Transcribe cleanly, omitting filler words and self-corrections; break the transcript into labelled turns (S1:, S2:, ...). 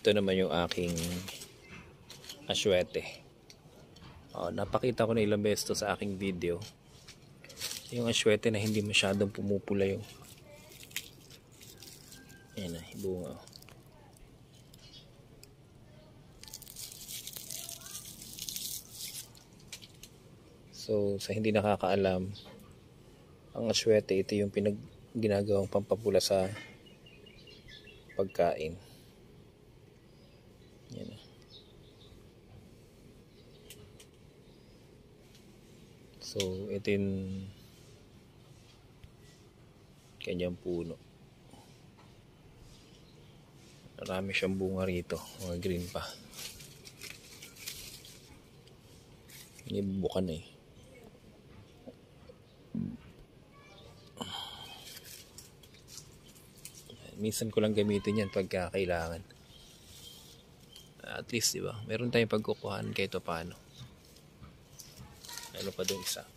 S1: Ito naman yung aking aswete. Napakita ko na ilang beses to sa aking video. Yung aswete na hindi masyadong pumupula yung ayan na, bunga. So sa hindi nakakaalam, ang aswete ito yung ginagawang pampapula sa pagkain. Yan. So ito yung kanyang puno. Marami siyang bunga rito, mga green pa. Inibubukan na eh. Minsan ko lang gamitin yan pagka kailangan. At least, diba? Meron tayong pagkukuhan kahit paano. Ano pa doon isa?